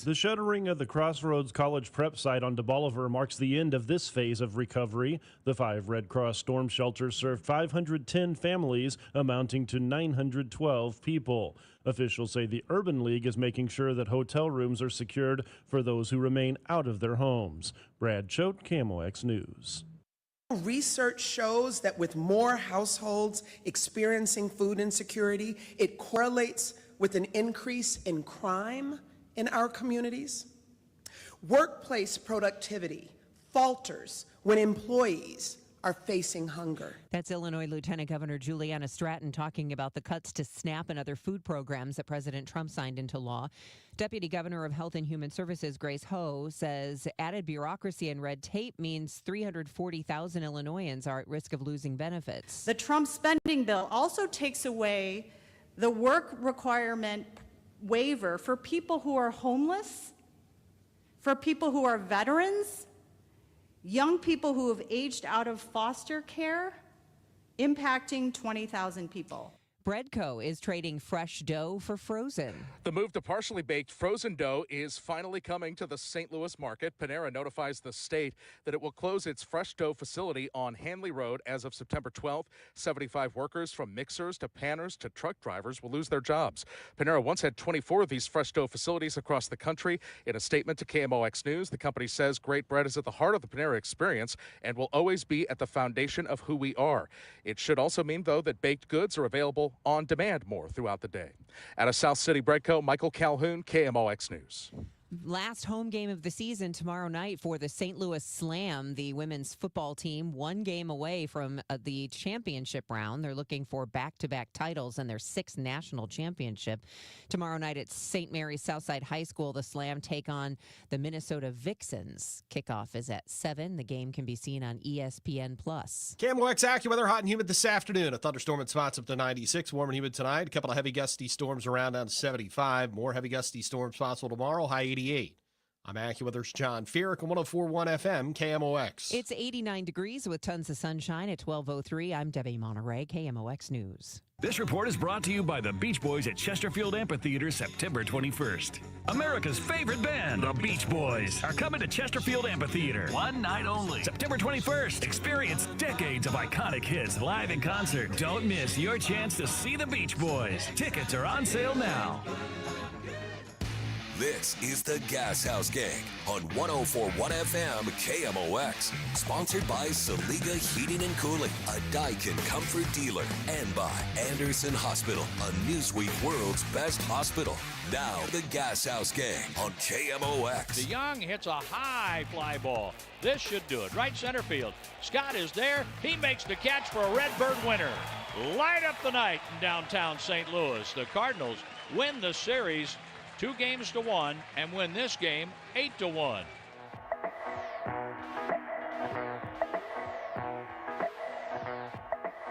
The shuttering of the Crossroads College Prep site on DeBolivar marks the end of this phase of recovery. The 5 Red Cross storm shelters served 510 families, amounting to 912 people. Officials say the Urban League is making sure that hotel rooms are secured for those who remain out of their homes. Brad Choate, KMOX News. Research shows that with more households experiencing food insecurity, it correlates with an increase in crime in our communities. Workplace productivity falters when employees are facing hunger. That's Illinois Lieutenant Governor Juliana Stratton talking about the cuts to SNAP and other food programs that President Trump signed into law. Deputy Governor of Health and Human Services Grace Ho says added bureaucracy and red tape means 340,000 Illinoisans are at risk of losing benefits. The Trump spending bill also takes away the work requirement waiver for people who are homeless, for people who are veterans, young people who have aged out of foster care, impacting 20,000 people. Breadco is trading fresh dough for frozen. The move to partially baked frozen dough is finally coming to the St. Louis market. Panera notifies the state that it will close its fresh dough facility on Hanley Road as of September 12th. 75 workers from mixers to panners to truck drivers will lose their jobs. Panera once had 24 of these fresh dough facilities across the country. In a statement to KMOX News, the company says great bread is at the heart of the Panera experience and will always be at the foundation of who we are. It should also mean, though, that baked goods are available on demand more throughout the day. Out of South City Breadco, Michael Calhoun, KMOX News. Last home game of the season tomorrow night for the St. Louis Slam. The women's football team 1 game away from the championship round. They're looking for back-to-back titles and their 6th national championship. Tomorrow night at St. Mary's Southside High School, the Slam take on the Minnesota Vixens. Kickoff is at 7. The game can be seen on ESPN+. KMOX AccuWeather, hot and humid this afternoon. A thunderstorm in spots up to 96. Warm and humid tonight. A couple of heavy gusty storms around down to 75. More heavy gusty storms possible tomorrow. High 88. I'm AccuWeather's John Feerick on 104.1 FM, KMOX. It's 89 degrees with tons of sunshine at 12:03. I'm Debbie Monterey, KMOX News. This report is brought to you by the Beach Boys at Chesterfield Amphitheater, September 21st. America's favorite band, the Beach Boys, are coming to Chesterfield Amphitheater. One night only. September 21st. Experience decades of iconic hits live in concert. Don't miss your chance to see the Beach Boys. Tickets are on sale now. This is the Gashouse Gang on 104.1 FM KMOX. Sponsored by Saliga Heating and Cooling, a Daikin comfort dealer. And by Anderson Hospital, a Newsweek World's Best Hospital. Now the Gashouse Gang on KMOX. The Young hits a high fly ball. This should do it. Right center field. Scott is there. He makes the catch for a Redbird winner. Light up the night in downtown St. Louis. The Cardinals win the series 2-1 and win this game 8-1.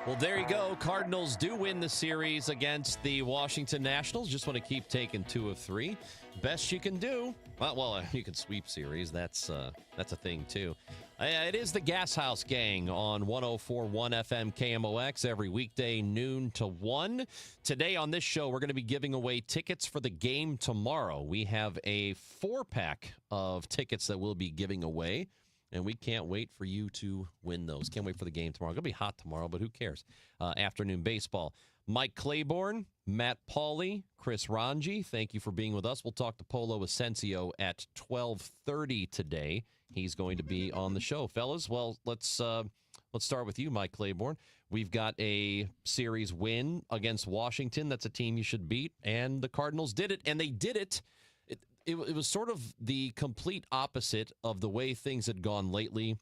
Well, there you go. Cardinals do win the series against the Washington Nationals. Just want to keep taking 2 of 3. Best you can do. Well, you can sweep series. That's a thing, too. It is the Gashouse Gang on 104.1 FM KMOX every weekday noon to 1. Today on this show, we're going to be giving away tickets for the game tomorrow. We have a 4-pack of tickets that we'll be giving away, and we can't wait for you to win those. Can't wait for the game tomorrow. It's going to be hot tomorrow, but who cares? Afternoon baseball. Mike Claiborne, Matt Pauley, Chris Ranji, thank you for being with us. We'll talk to Polo Asensio at 12:30 today. He's going to be on the show. Fellas, well, let's start with you, Mike Claiborne. We've got a series win against Washington. That's a team you should beat, and the Cardinals did it, and they did it. It was sort of the complete opposite of the way things had gone lately.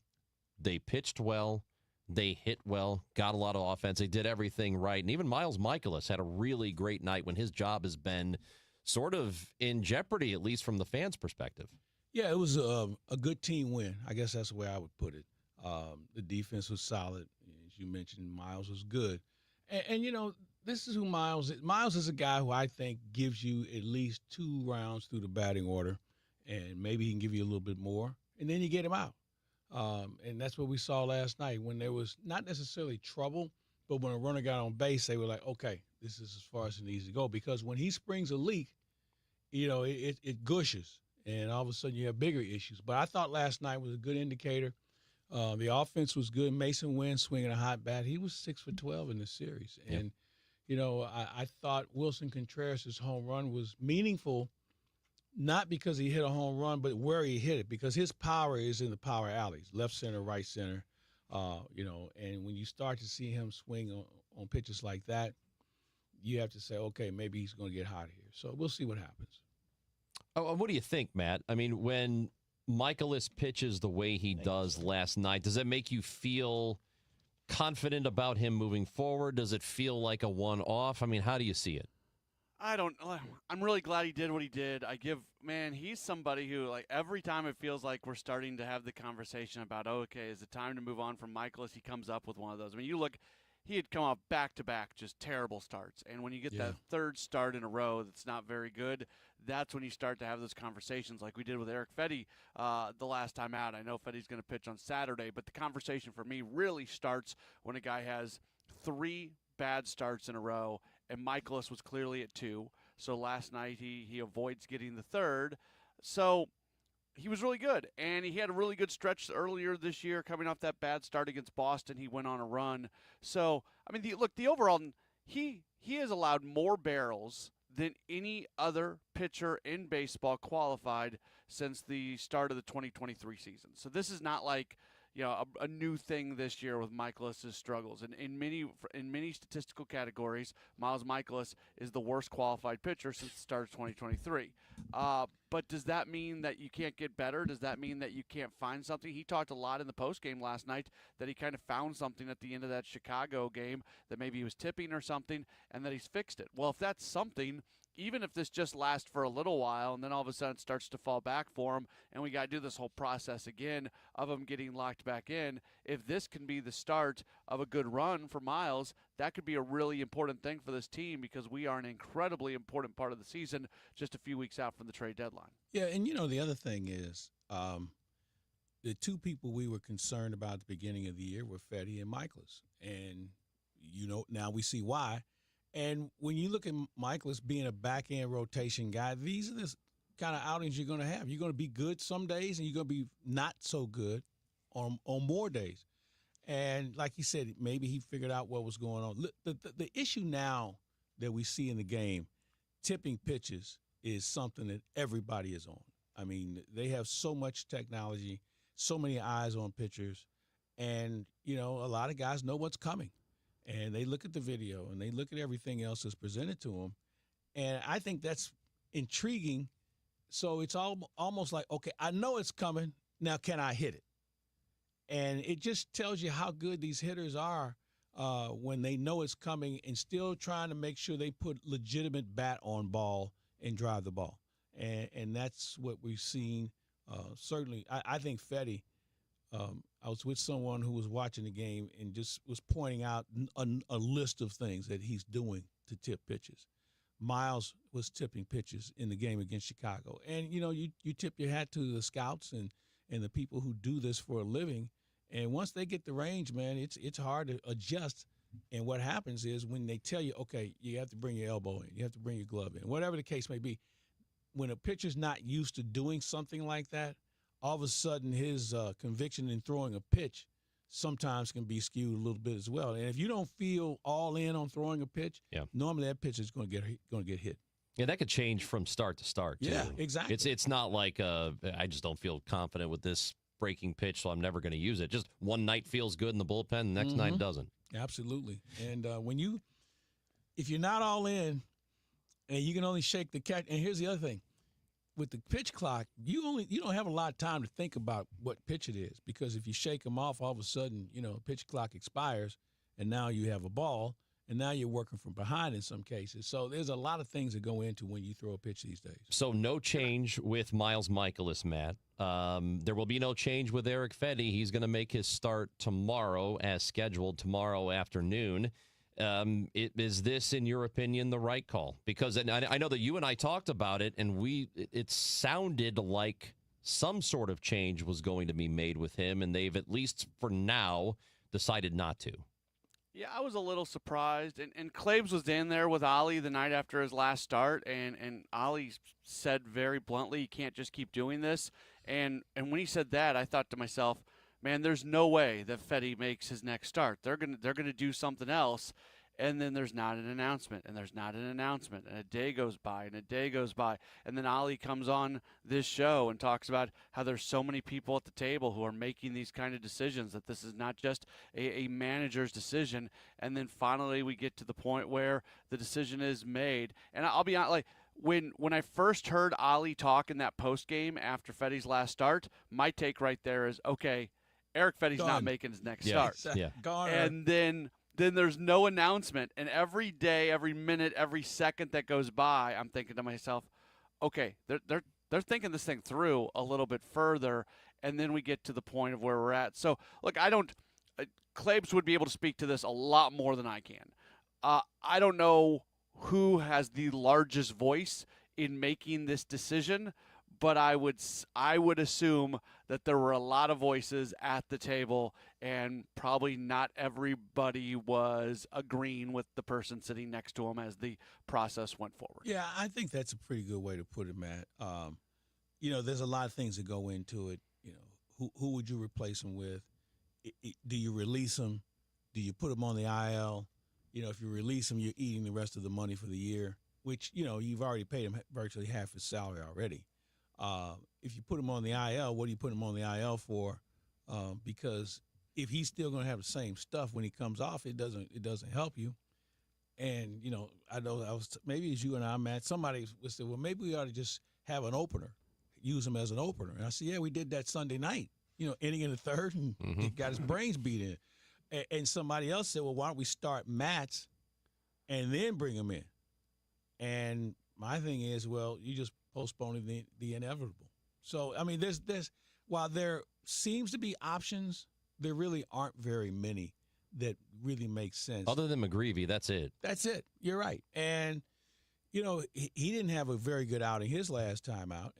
They pitched well. They hit well, got a lot of offense. They did everything right. And even Miles Michaelis had a really great night when his job has been sort of in jeopardy, at least from the fans' perspective. Yeah, it was a good team win. I guess that's the way I would put it. The defense was solid. As you mentioned, Miles was good. And you know, this is who Miles is. Miles is a guy who I think gives you at least 2 rounds through the batting order, and maybe he can give you a little bit more, and then you get him out. And that's what we saw last night when there was not necessarily trouble, but when a runner got on base, they were like, okay, this is as far as it needs to go. Because when he springs a leak, you know, it gushes. and all of a sudden you have bigger issues. But I thought last night was a good indicator. The offense was good. Mason Wynn swinging a hot bat. He was 6 for 12 in the series. Yep. And, I thought Wilson Contreras' home run was meaningful, not because he hit a home run, but where he hit it, because his power is in the power alleys, left center, right center, and when you start to see him swing on pitches like that, you have to say, okay, maybe he's going to get hot here. So we'll see what happens. Oh, what do you think, Matt? I mean, when Michaelis pitches the way he does last night, does that make you feel confident about him moving forward? Does it feel like a one-off? I mean, how do you see it? I'm really glad he did what he did. He's somebody who, like, every time it feels like we're starting to have the conversation about, okay, is it time to move on from Michaelis? He comes up with one of those. I mean, you look, he had come off back-to-back just terrible starts. And when you get that third start in a row that's not very good, that's when you start to have those conversations like we did with Eric Fetty the last time out. I know Fetty's going to pitch on Saturday, but the conversation for me really starts when a guy has 3 bad starts in a row, and Michaelis was clearly at 2. So last night he avoids getting the third. So he was really good, and he had a really good stretch earlier this year coming off that bad start against Boston. He went on a run. So, I mean, the overall, he has allowed more barrels than any other pitcher in baseball qualified since the start of the 2023 season. So this is not like, a new thing this year with Michaelis' struggles. And in many statistical categories, Miles Michaelis is the worst qualified pitcher since the start of 2023. But does that mean that you can't get better? Does that mean that you can't find something? He talked a lot in the postgame last night that he kind of found something at the end of that Chicago game, that maybe he was tipping or something, and that he's fixed it. Well, if that's something, even if this just lasts for a little while and then all of a sudden it starts to fall back for him and we got to do this whole process again of him getting locked back in, if this can be the start of a good run for Miles, that could be a really important thing for this team, because we are an incredibly important part of the season just a few weeks out from the trade deadline. Yeah, and the other thing is the 2 people we were concerned about at the beginning of the year were Fetty and Michaelis. And, now we see why. And when you look at Michaelis being a back-end rotation guy, these are the kind of outings you're going to have. You're going to be good some days, and you're going to be not so good on more days. And like he said, maybe he figured out what was going on. The issue now that we see in the game, tipping pitches, is something that everybody is on. I mean, they have so much technology, so many eyes on pitchers, and, a lot of guys know what's coming. And they look at the video and they look at everything else that's presented to them. And I think that's intriguing. So it's almost like, okay, I know it's coming. Now, can I hit it? And it just tells you how good these hitters are when they know it's coming and still trying to make sure they put legitimate bat on ball and drive the ball. And that's what we've seen. Certainly, I think Fetty, I was with someone who was watching the game and just was pointing out a list of things that he's doing to tip pitches. Miles was tipping pitches in the game against Chicago. And, you tip your hat to the scouts and the people who do this for a living. And once they get the range, man, it's hard to adjust. And what happens is when they tell you, okay, you have to bring your elbow in, you have to bring your glove in, whatever the case may be, when a pitcher's not used to doing something like that, all of a sudden his conviction in throwing a pitch sometimes can be skewed a little bit as well. And if you don't feel all in on throwing a pitch, normally that pitch is going to get hit. Yeah, that could change from start to start, too. Yeah, exactly. It's not like I just don't feel confident with this breaking pitch, so I'm never going to use it. Just one night feels good in the bullpen, the next night doesn't. Absolutely. And if you're not all in and you can only shake the catch, and here's the other thing. With the pitch clock, you don't have a lot of time to think about what pitch it is, because if you shake them off, all of a sudden, pitch clock expires, and now you have a ball, and now you're working from behind in some cases. So there's a lot of things that go into when you throw a pitch these days. So no change with Miles Michaelis, Matt. There will be no change with Eric Fetty. He's going to make his start tomorrow as scheduled, tomorrow afternoon. Is this, in your opinion, the right call? Because I know that you and I talked about it, and it sounded like some sort of change was going to be made with him, and they've, at least for now, decided not to. Yeah, I was a little surprised. And Claves was in there with Ollie the night after his last start, and Ollie said very bluntly, you can't just keep doing this. And when he said that, I thought to myself, man, there's no way that Fetty makes his next start. They're gonna do something else. And then there's not an announcement, and there's not an announcement, and a day goes by, and a day goes by, and then Ollie comes on this show and talks about how there's so many people at the table who are making these kind of decisions, that this is not just a manager's decision, and then finally we get to the point where the decision is made. And I'll be honest, like, when I first heard Ollie talk in that post game after Fetty's last start, my take right there is, okay, Eric Fetty's not making his next start. Yeah. And then there's no announcement. And every day, every minute, every second that goes by, I'm thinking to myself, okay, they're thinking this thing through a little bit further, and then we get to the point of where we're at. So, look, Claves would be able to speak to this a lot more than I can. I don't know who has the largest voice in making this decision, but I would assume that there were a lot of voices at the table, and probably not everybody was agreeing with the person sitting next to him as the process went forward. Yeah, I think that's a pretty good way to put it, Matt. There's a lot of things that go into it. Who would you replace him with? Do you release him? Do you put him on the IL? If you release him, you're eating the rest of the money for the year, which, you've already paid him virtually half his salary already. If you put him on the IL, what do you put him on the IL for? Because if he's still going to have the same stuff when he comes off, it doesn't help you. And I know maybe it's you and I, Matt. Somebody would say, well, maybe we ought to just have an opener, use him as an opener. And I said, yeah, we did that Sunday night. Inning in the third, and he got his brains beat in. And somebody else said, well, why don't we start Matt's and then bring him in? And my thing is, well, you just postponing the inevitable. So, I mean, there's while there seems to be options, there really aren't very many that really make sense. Other than McGreevy, that's it. That's it. You're right. And, he didn't have a very good outing his last time out.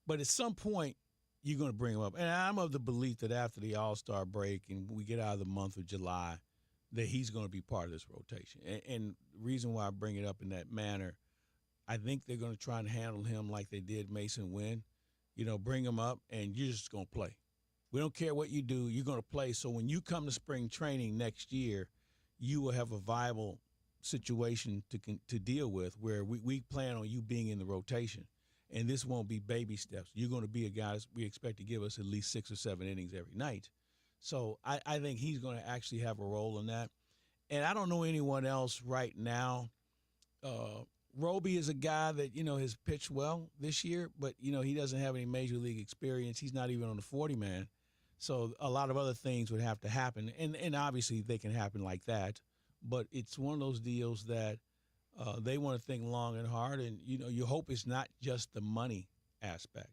But at some point, you're going to bring him up. And I'm of the belief that after the All-Star break and we get out of the month of July, that he's going to be part of this rotation. And the reason why I bring it up in that manner, I think they're going to try and handle him like they did Mason Wynn. Bring him up, and you're just going to play. We don't care what you do. You're going to play. So when you come to spring training next year, you will have a viable situation to deal with where we plan on you being in the rotation. And this won't be baby steps. You're going to be a guy that we expect to give us at least 6 or 7 innings every night. So I think he's going to actually have a role in that. And I don't know anyone else right now. Roby is a guy that, has pitched well this year, but, he doesn't have any major league experience. He's not even on the 40-man. So a lot of other things would have to happen. And obviously they can happen like that. But it's one of those deals that they want to think long and hard. And, you hope it's not just the money aspect.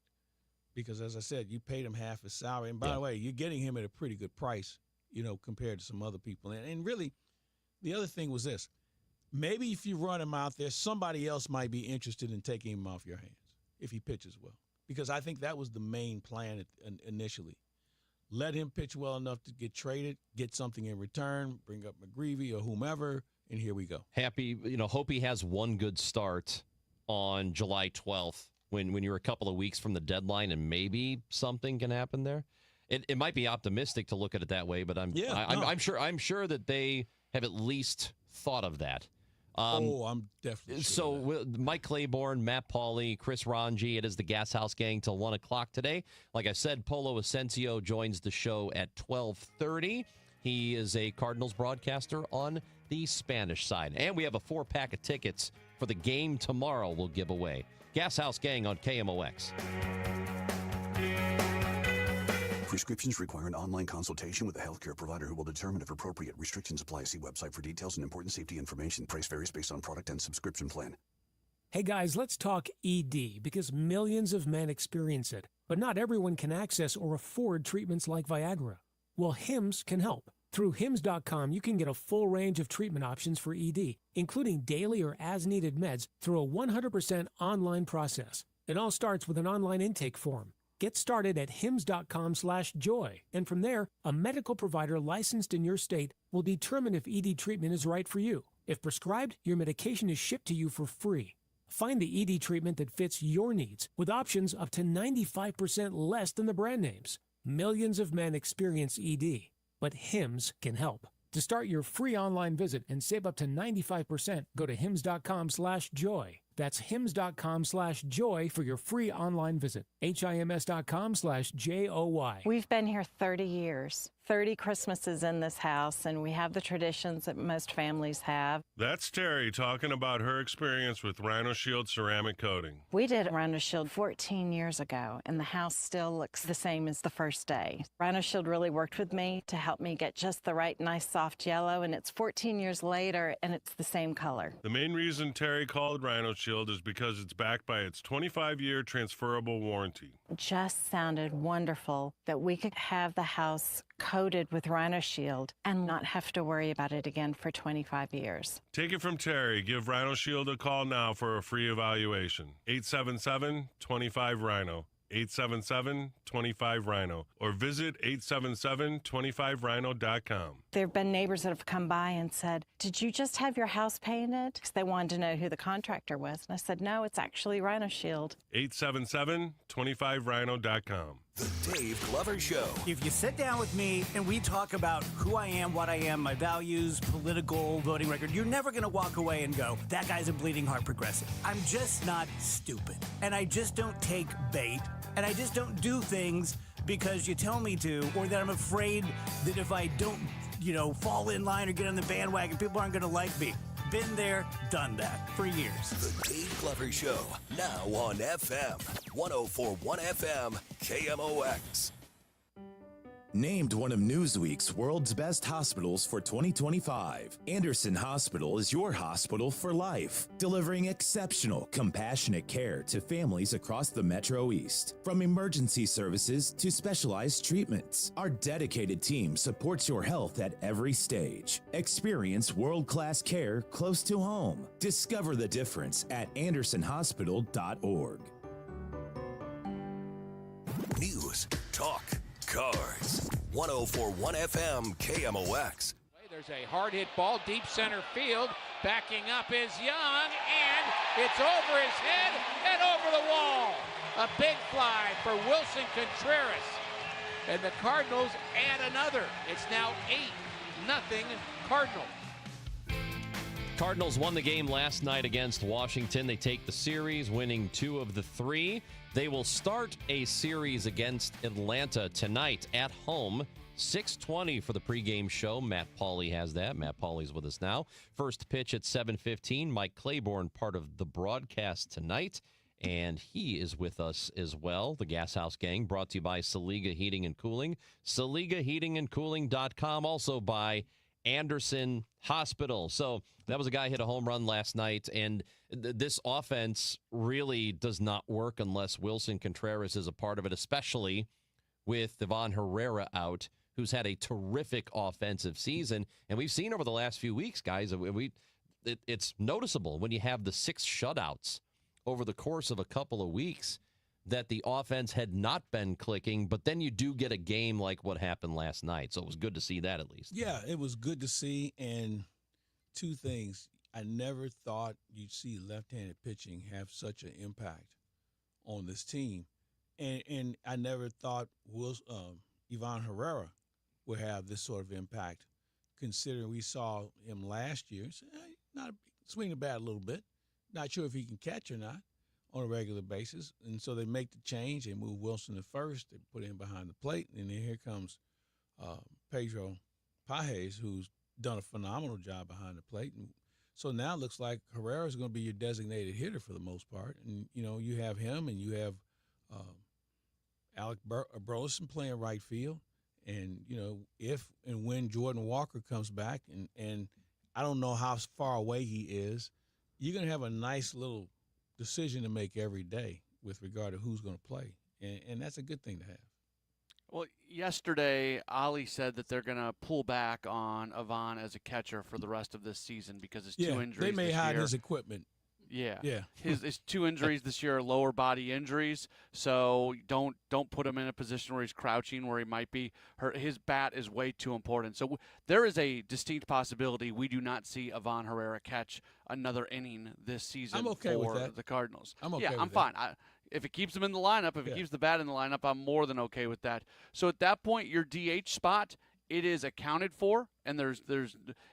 Because, as I said, you paid him half his salary. And, by the way, you're getting him at a pretty good price, compared to some other people. And really, the other thing was this. Maybe if you run him out there, somebody else might be interested in taking him off your hands if he pitches well. Because I think that was the main plan initially. Let him pitch well enough to get traded, get something in return, bring up McGreevy or whomever, and here we go. Hope he has one good start on July 12th when you're a couple of weeks from the deadline and maybe something can happen there. It might be optimistic to look at it that way, but I'm sure that they have at least thought of that. I'm definitely sure. So Mike Claiborne, Matt Pauley, Chris Ranji, it is the Gashouse Gang till 1 o'clock today. Like I said, Polo Asensio joins the show at 12:30. He is a Cardinals broadcaster on the Spanish side. And we have a 4-pack of tickets for the game tomorrow we'll give away. Gashouse Gang on KMOX. Prescriptions require an online consultation with a healthcare provider who will determine if appropriate. Restrictions apply. See website for details and important safety information. Price varies based on product and subscription plan. Hey guys, let's talk ED because millions of men experience it, but not everyone can access or afford treatments like Viagra. Well, Hims can help. Through Hims.com, you can get a full range of treatment options for ED, including daily or as-needed meds through a 100% online process. It all starts with an online intake form. Get started at hims.com/joy, and from there, a medical provider licensed in your state will determine if ED treatment is right for you. If prescribed, your medication is shipped to you for free. Find the ED treatment that fits your needs with options up to 95% less than the brand names. Millions of men experience ED, but Hims can help. To start your free online visit and save up to 95%, go to hims.com/joy. That's hims.com/joy for your free online visit. HIMS.com/JOY. We've been here 30 years, 30 Christmases in this house, and we have the traditions that most families have. That's Terry talking about her experience with Rhino Shield ceramic coating. We did Rhino Shield 14 years ago, and the house still looks the same as the first day. Rhino Shield really worked with me to help me get just the right nice soft yellow, and it's 14 years later, and it's the same color. The main reason Terry called Rhino Shield is because it's backed by its 25-year transferable warranty. It just sounded wonderful that we could have the house coated with Rhino Shield and not have to worry about it again for 25 years. Take it from Terry. Give Rhino Shield a call now for a free evaluation. 877-25-RHINO. 877-25-RHINO. Or visit 877-25rhino.com. There have been neighbors that have come by and said, "Did you just have your house painted?" Because they wanted to know who the contractor was. And I said, "No, it's actually Rhino Shield." 877-25rhino.com. The Dave Glover Show. If you sit down with me and we talk about who I am, what I am, my values, political, voting record, you're never going to walk away and go, that guy's a bleeding heart progressive. I'm just not stupid. And I just don't take bait. And I just don't do things because you tell me to, or that I'm afraid that if I don't, fall in line or get on the bandwagon, people aren't going to like me. Been there, done that for years. The Dave Glover Show, now on FM 104.1 FM KMOX. Named one of Newsweek's World's Best Hospitals for 2025, Anderson Hospital is your hospital for life, delivering exceptional, compassionate care to families across the Metro East. From emergency services to specialized treatments, our dedicated team supports your health at every stage. Experience world-class care close to home. Discover the difference at andersonhospital.org. News, talk, cards. 104.1 FM KMOX. There's a hard hit ball deep center field. Backing up is Young, and it's over his head and over the wall. A big fly for Wilson Contreras. And the Cardinals add another. It's now 8-0 Cardinals. Cardinals won the game last night against Washington. They take the series, winning 2 of the 3. They will start a series against Atlanta tonight at home. 6:20 for the pregame show. Matt Pauley has that. Matt Pauley's with us now. First pitch at 7:15. Mike Claiborne, part of the broadcast tonight, and he is with us as well. The Gashouse Gang, brought to you by Saliga Heating and Cooling. SaligaHeatingandCooling.com. Also by Anderson Hospital. So that was a guy hit a home run last night, and this offense really does not work unless Wilson Contreras is a part of it, especially with Ivan Herrera out, who's had a terrific offensive season. And we've seen over the last few weeks, guys, it's noticeable when you have the 6 shutouts over the course of a couple of weeks that the offense had not been clicking, but then you do get a game like what happened last night. So it was good to see that at least. Yeah, it was good to see. And 2 things. I never thought you'd see left-handed pitching have such an impact on this team. And I never thought Ivan Herrera would have this sort of impact, considering we saw him last year. So, swing the bat a little bit. Not sure if he can catch or not on a regular basis. And so they make the change. They move Wilson to first. They put him behind the plate. And then here comes Pedro Pages, who's done a phenomenal job behind the plate. And so now it looks like Herrera is going to be your designated hitter for the most part. And, you have him and you have Alec Burleson playing right field. And, if and when Jordan Walker comes back, and I don't know how far away he is, you're going to have a nice little decision to make every day with regard to who's going to play. And that's a good thing to have. Well, yesterday, Ali said that they're going to pull back on Ivan as a catcher for the rest of this season because his 2 injuries they may this hide year. his equipment. Yeah. Yeah. His 2 injuries this year are lower body injuries, so don't put him in a position where he's crouching, where he might be hurt. His bat is way too important. So there is a distinct possibility we do not see Ivan Herrera catch another inning this season I'm okay with for that. the Cardinals. I'm okay Yeah, with I'm that. fine. If it keeps him in the lineup, if it keeps the bat in the lineup, I'm more than okay with that. So at that point, your DH spot, it is accounted for, and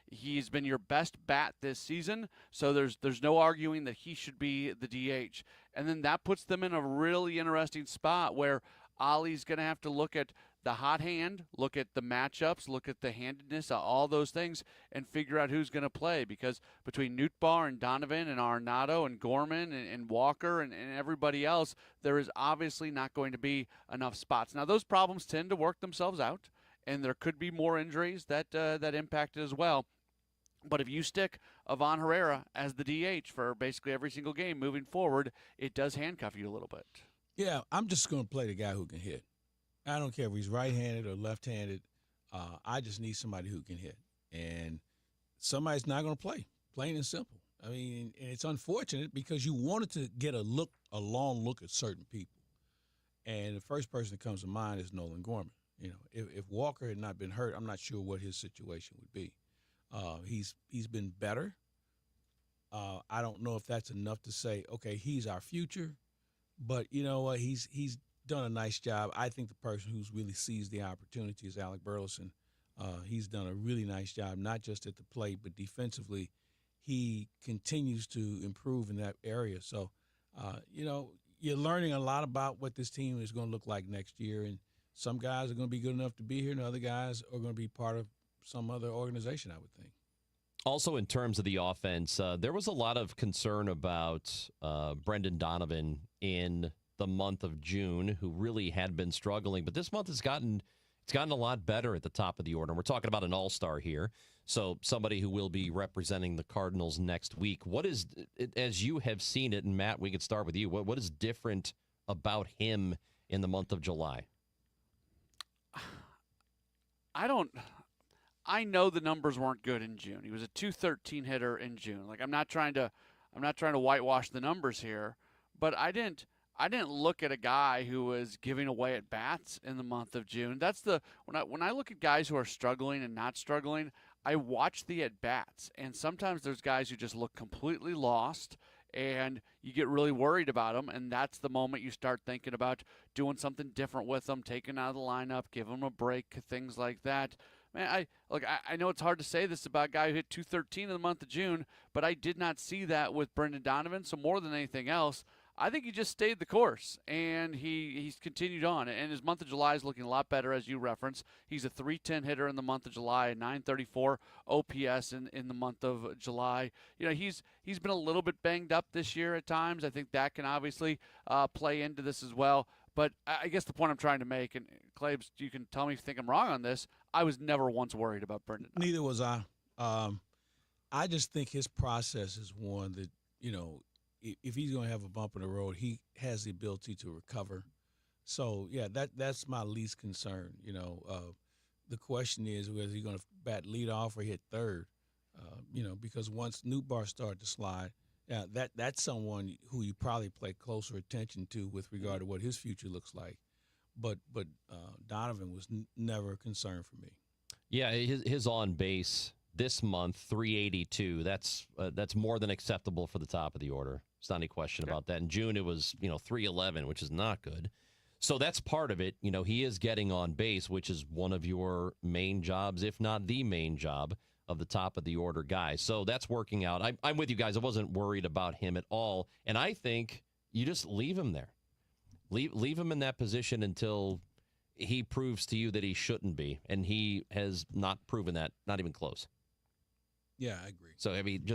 he's been your best bat this season, so there's no arguing that he should be the DH. And then that puts them in a really interesting spot where Ollie's going to have to look at the hot hand, look at the matchups, look at the handedness, all those things, and figure out who's going to play. Because between Nootbaar and Donovan and Arenado and Gorman and Walker and everybody else, there is obviously not going to be enough spots. Now, those problems tend to work themselves out, and there could be more injuries that impact it as well. But if you stick Ivan Herrera as the DH for basically every single game moving forward, it does handcuff you a little bit. Yeah, I'm just going to play the guy who can hit. I don't care if he's right-handed or left-handed. I just need somebody who can hit. And somebody's not going to play, plain and simple. I mean, and it's unfortunate because you wanted to get a long look at certain people. And the first person that comes to mind is Nolan Gorman. You know, if Walker had not been hurt, I'm not sure what his situation would be. He's been better. I don't know if that's enough to say, okay, he's our future. But you know what? He's done a nice job. I think the person who's really seized the opportunity is Alec Burleson. He's done a really nice job, not just at the plate, but defensively. He continues to improve in that area. So, you know, you're learning a lot about what this team is going to look like next year. And some guys are going to be good enough to be here, and other guys are going to be part of some other organization, I would think. Also, in terms of the offense, there was a lot of concern about Brendan Donovan in the month of June, who really had been struggling. But this month has gotten a lot better at the top of the order. And we're talking about an all-star here, so somebody who will be representing the Cardinals next week. What is, as you have seen it, and Matt, we could start with you. What is different about him in the month of July? I know the numbers weren't good in June. He was a .213 hitter in June. Like I'm not trying to whitewash the numbers here, but I didn't look at a guy who was giving away at bats in the month of June. That's when I look at guys who are struggling and not struggling, I watch the at bats, and sometimes there's guys who just look completely lost, and you get really worried about them, and that's the moment you start thinking about doing something different with them, taking out of the lineup, give them a break, things like that. Man, I know it's hard to say this about a guy who hit .213 in the month of June, but I did not see that with Brendan Donovan. So more than anything else, I think he just stayed the course, and he's continued on. And his month of July is looking a lot better, as you referenced. He's a .310 hitter in the month of July, a .934 OPS in the month of July. You know, he's been a little bit banged up this year at times. I think that can obviously play into this as well. But I guess the point I'm trying to make, and Claibs, you can tell me if you think I'm wrong on this, I was never once worried about Brendan. Neither was I. I just think his process is one that, you know, if he's going to have a bump in the road, he has the ability to recover. So, yeah, that's my least concern. You know, the question is whether he's going to bat leadoff or hit third, you know, because once Nootbaar started to slide, yeah, that's someone who you probably pay closer attention to with regard to what his future looks like. But Donovan was never a concern for me. Yeah, his on base this month, 382. That's more than acceptable for the top of the order. There's not any question about that. In June, it was 311, which is not good. So that's part of it. You know, he is getting on base, which is one of your main jobs, if not the main job of the top of the order guy. So that's working out. I'm with you guys. I wasn't worried about him at all. And I think you just leave him there. Leave him in that position until he proves to you that he shouldn't be. And he has not proven that, not even close. Yeah, I agree. So, I mean,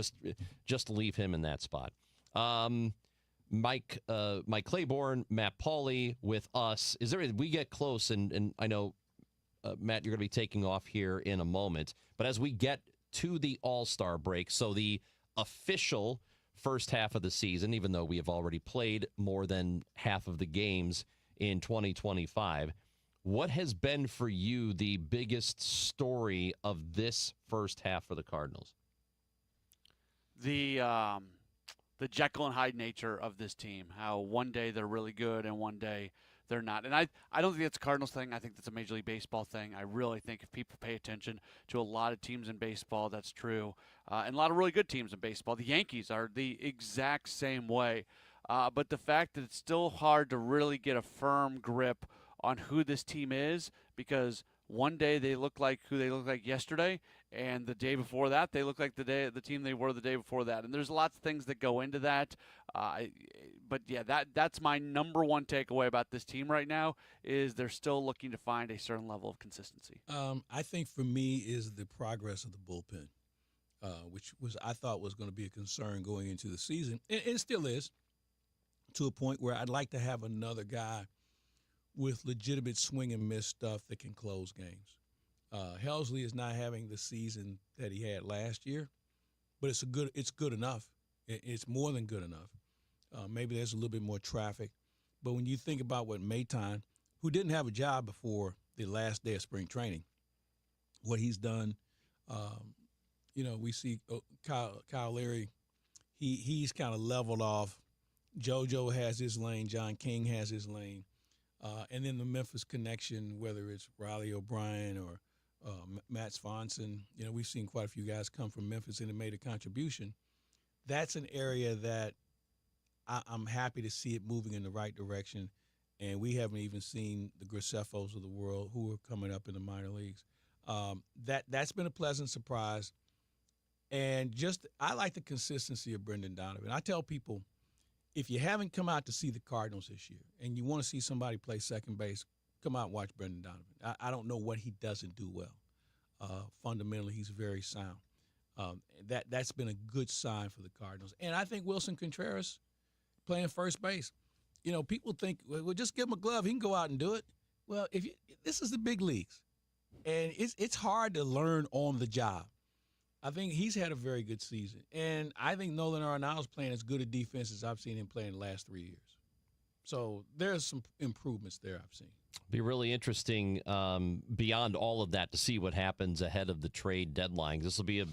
just leave him in that spot. Mike Claiborne, Matt Pauley with us. We get close, and I know, Matt, you're going to be taking off here in a moment. But as we get to the All-Star break, so the official first half of the season, even though we have already played more than half of the games in 2025, what has been for you the biggest story of this first half for the Cardinals? The the Jekyll and Hyde nature of this team, how one day they're really good and one day they're not. And I don't think that's a Cardinals thing. I think that's a Major League Baseball thing. I really think if people pay attention to a lot of teams in baseball, that's true. And a lot of really good teams in baseball. The Yankees are the exact same way. But the fact that it's still hard to really get a firm grip on who this team is, because one day they look like who they looked like yesterday, and the day before that they look like the team they were the day before that. And there's lots of things that go into that. But yeah, that's my number one takeaway about this team right now is they're still looking to find a certain level of consistency. I think for me is the progress of the bullpen, which I thought was going to be a concern going into the season, and it still is, to a point where I'd like to have another guy with legitimate swing and miss stuff that can close games. Helsley is not having the season that he had last year, but it's good enough. It's more than good enough. Maybe there's a little bit more traffic, but when you think about what Maton, who didn't have a job before the last day of spring training, what he's done, we see Kyle Leary, he's kind of leveled off. JoJo has his lane, John King has his lane. And then the Memphis connection, whether it's Riley O'Brien or Matt Swanson, we've seen quite a few guys come from Memphis and have made a contribution. That's an area that I'm happy to see it moving in the right direction. And we haven't even seen the Graceffos of the world who are coming up in the minor leagues. That's been a pleasant surprise. And I like the consistency of Brendan Donovan. I tell people, if you haven't come out to see the Cardinals this year and you want to see somebody play second base, come out and watch Brendan Donovan. I don't know what he doesn't do well. Fundamentally, he's very sound. That's been a good sign for the Cardinals. And I think Wilson Contreras playing first base. People think, well, just give him a glove. He can go out and do it. Well, this is the big leagues. And it's hard to learn on the job. I think he's had a very good season. And I think Nolan Arenado's playing as good a defense as I've seen him play in the last 3 years. So there's some improvements there I've seen. Be really interesting beyond all of that to see what happens ahead of the trade deadline. This will be,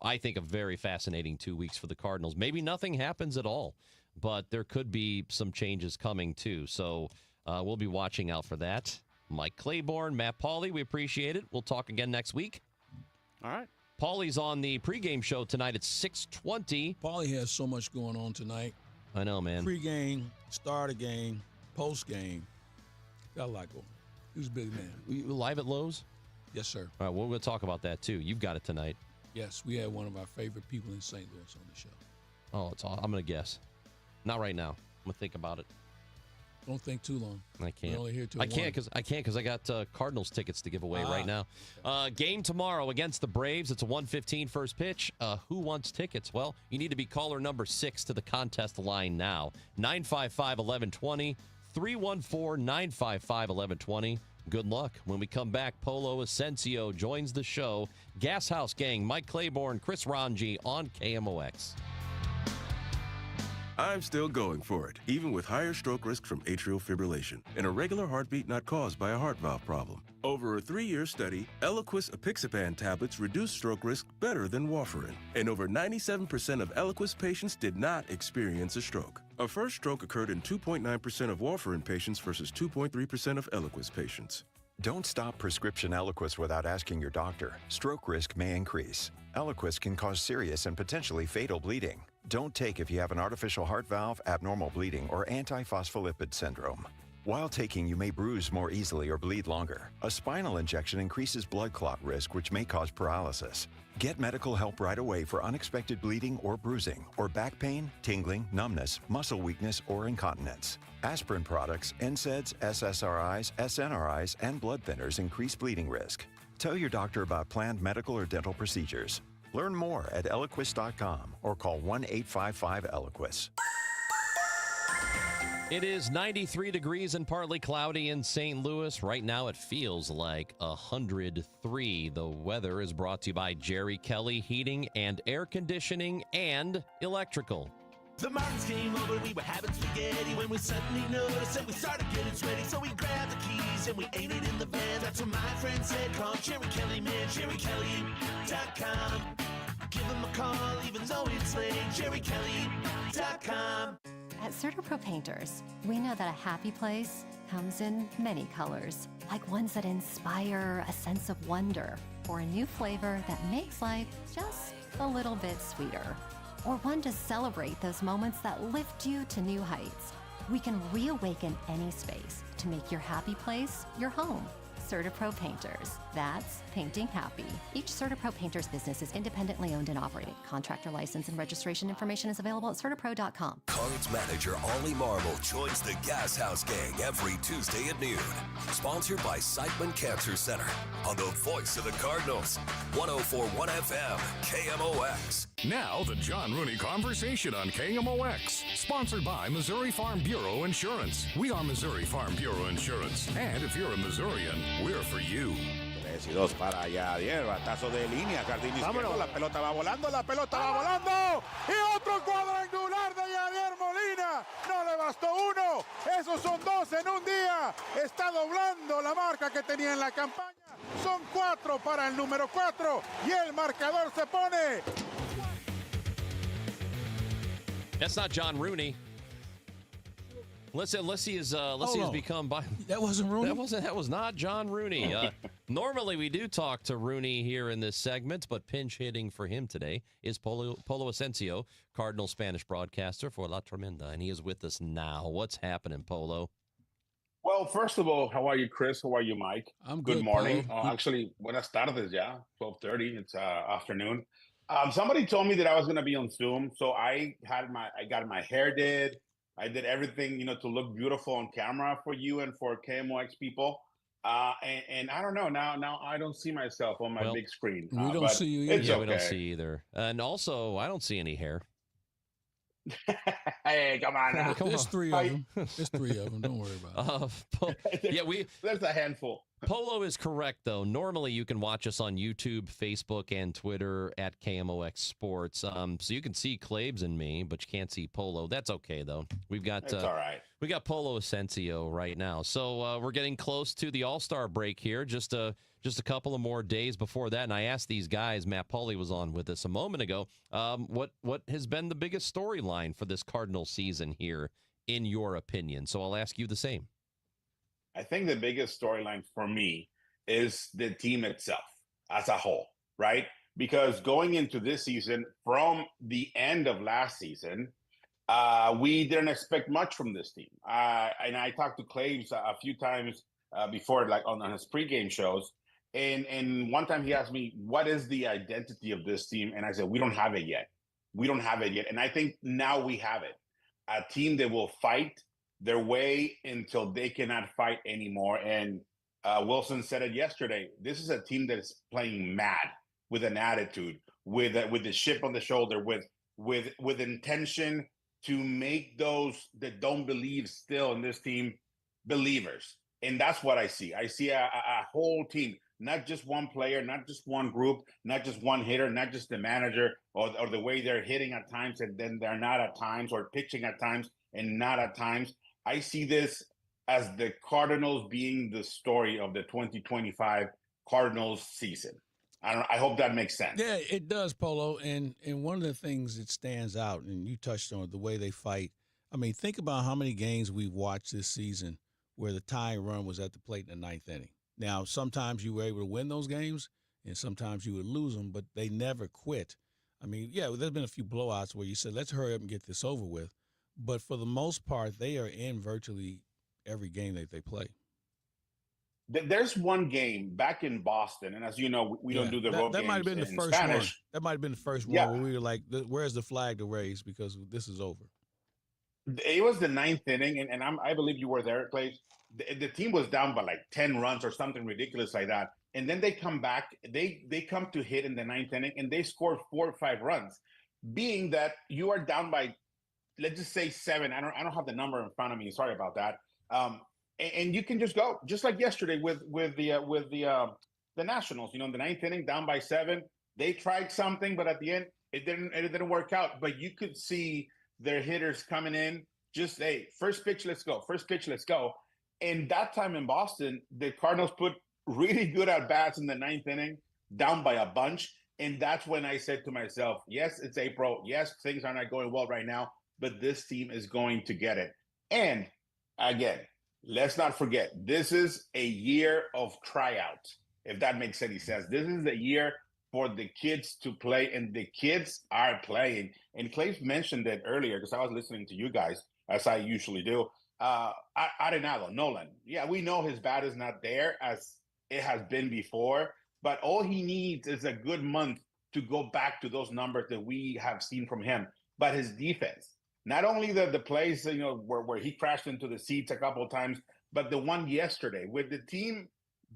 I think, a very fascinating 2 weeks for the Cardinals. Maybe nothing happens at all, but there could be some changes coming, too. So we'll be watching out for that. Mike Claiborne, Matt Pauley, we appreciate it. We'll talk again next week. All right. Paulie's on the pregame show tonight at 6:20. Paulie has so much going on tonight. I know, man. Pregame, start a game, postgame. Got a lot going. He's a big man. You live at Lowe's? Yes, sir. All right, we're going to talk about that, too. You've got it tonight. Yes, we had one of our favorite people in St. Louis on the show. Oh, I'm going to guess. Not right now. I'm going to think about it. Don't think too long. I can't. We're only here till I can't because I got Cardinals tickets to give away right now. Okay. Game tomorrow against the Braves. It's a 1:15 first pitch. Who wants tickets? Well, you need to be caller number 6 to the contest line now. 955-1120, 314-955-1120. Good luck. When we come back, Polo Asensio joins the show. Gashouse Gang, Mike Claiborne, Chris Ranji on KMOX. I'm still going for it, even with higher stroke risk from atrial fibrillation, an irregular heartbeat not caused by a heart valve problem. Over a 3-year study, Eliquis apixaban tablets reduce stroke risk better than warfarin, and over 97% of Eliquis patients did not experience a stroke. A first stroke occurred in 2.9% of warfarin patients versus 2.3% of Eliquis patients. Don't stop prescription Eliquis without asking your doctor. Stroke risk may increase. Eliquis can cause serious and potentially fatal bleeding. Don't take if you have an artificial heart valve, abnormal bleeding, or antiphospholipid syndrome. While taking, you may bruise more easily or bleed longer. A spinal injection increases blood clot risk, which may cause paralysis. Get medical help right away for unexpected bleeding or bruising, or back pain, tingling, numbness, muscle weakness, or incontinence. Aspirin products, NSAIDs, SSRIs, SNRIs, and blood thinners increase bleeding risk. Tell your doctor about planned medical or dental procedures. Learn more at Eliquis.com or call 1-855-ELIQUIS. It is 93 degrees and partly cloudy in St. Louis. Right now it feels like 103. The weather is brought to you by Jerry Kelly Heating and Air Conditioning and Electrical. The Martins came over, we were having spaghetti when we suddenly noticed that we started getting sweaty. So we grabbed the keys and we ate it in the van. That's what my friend said. Call Jerry Kelly, man, JerryKelly.com. Give him a call even though it's late. JerryKelly.com. At CertaPro Painters, we know that a happy place comes in many colors, like ones that inspire a sense of wonder, or a new flavor that makes life just a little bit sweeter, or one to celebrate those moments that lift you to new heights. We can reawaken any space to make your happy place your home. CertaPro Painters. That's painting happy. Each CertaPro Painters business is independently owned and operated. Contractor license and registration information is available at CertaPro.com. Cards manager Ollie Marble joins the Gashouse Gang every Tuesday at noon. Sponsored by Siteman Cancer Center on the voice of the Cardinals. 104.1 FM, KMOX. Now, the John Rooney Conversation on KMOX. Sponsored by Missouri Farm Bureau Insurance. We are Missouri Farm Bureau Insurance. And if you're a Missourian, we're for you. 3-2 para allá, Dier, batazo de línea, jardín izquierdo, la pelota va volando, y otro cuadrangular de Javier Molina, no le bastó uno, esos son dos en un día, está doblando la marca que tenía en la campaña, son 4 para el número 4, y el marcador se pone. That's not John Rooney. Unless he has become. That wasn't Rooney. That was not John Rooney. Normally we do talk to Rooney here in this segment, but pinch hitting for him today is Polo Asensio, Cardinal Spanish broadcaster for La Tremenda, and he is with us now. What's happening, Polo? Well, first of all, how are you, Chris? How are you, Mike? I'm good. Good morning. Polo. Actually, buenas tardes, yeah. 12:30. It's afternoon. Somebody told me that I was going to be on Zoom, so I got my hair did. I did everything, to look beautiful on camera for you and for KMOX people. And I don't know, now I don't see myself on my big screen. We don't see you either. It's Yeah, okay. we don't see either. And also, I don't see any hair. Hey, come on now. There's 3 of them. There's 3 of them. Don't worry about it. There's a handful. Polo is correct, though. Normally, you can watch us on YouTube, Facebook, and Twitter at KMOX Sports. So you can see Claves and me, but you can't see Polo. That's okay, though. We've got It's all right. We got Polo Asensio right now. So we're getting close to the All-Star break here. Just a couple of more days before that. And I asked these guys, Matt Pauly was on with us a moment ago, what has been the biggest storyline for this Cardinal season here, in your opinion? So I'll ask you the same. I think the biggest storyline for me is the team itself as a whole, right? Because going into this season, from the end of last season, we didn't expect much from this team. And I talked to Claves a few times before, like on his pregame shows. And one time he asked me, what is the identity of this team? And I said, we don't have it yet. We don't have it yet. And I think now we have it. A team that will fight their way until they cannot fight anymore. And Wilson said it yesterday. This is a team that is playing mad, with an attitude, with the chip on the shoulder, with intention to make those that don't believe still in this team believers. And that's what I see. I see a whole team, not just one player, not just one group, not just one hitter, not just the manager or the way they're hitting at times and then they're not at times, or pitching at times and not at times. I see this as the Cardinals being the story of the 2025 Cardinals season. I hope that makes sense. Yeah, it does, Polo. And one of the things that stands out, and you touched on it, the way they fight. I mean, think about how many games we've watched this season where the tying run was at the plate in the 9th inning. Now, sometimes you were able to win those games, and sometimes you would lose them, but they never quit. I mean, yeah, there's been a few blowouts where you said, let's hurry up and get this over with. But for the most part, they are in virtually every game that they play. There's one game back in Boston, and as you know, we don't do the road games. That might have been the first Spanish. one. That might have been the first one where we were like, where's the flag to raise because this is over. It was the 9th inning, and I believe you were there, Clay. The team was down by like 10 runs or something ridiculous like that. And then they come back, they come to hit in the 9th inning, and they scored 4 or 5 runs. Being that you are down by, let's just say 7. I don't have the number in front of me. Sorry about that. And you can just go, just like yesterday with the Nationals. You know, in the 9th inning, down by 7. They tried something, but at the end, it didn't work out. But you could see their hitters coming in, just, hey, first pitch, let's go. First pitch, let's go. And that time in Boston, the Cardinals put really good at bats in the 9th inning, down by a bunch, And that's when I said to myself, yes, it's April. Yes, things are not going well right now, but this team is going to get it. And again, let's not forget, this is a year of tryouts, if that makes any sense. This is the year for the kids to play, and the kids are playing. And Clay mentioned it earlier because I was listening to you guys, as I usually do. Arenado, Nolan. Yeah, we know his bat is not there as it has been before, but all he needs is a good month to go back to those numbers that we have seen from him. But his defense, not only the plays, where he crashed into the seats a couple of times, but the one yesterday with the team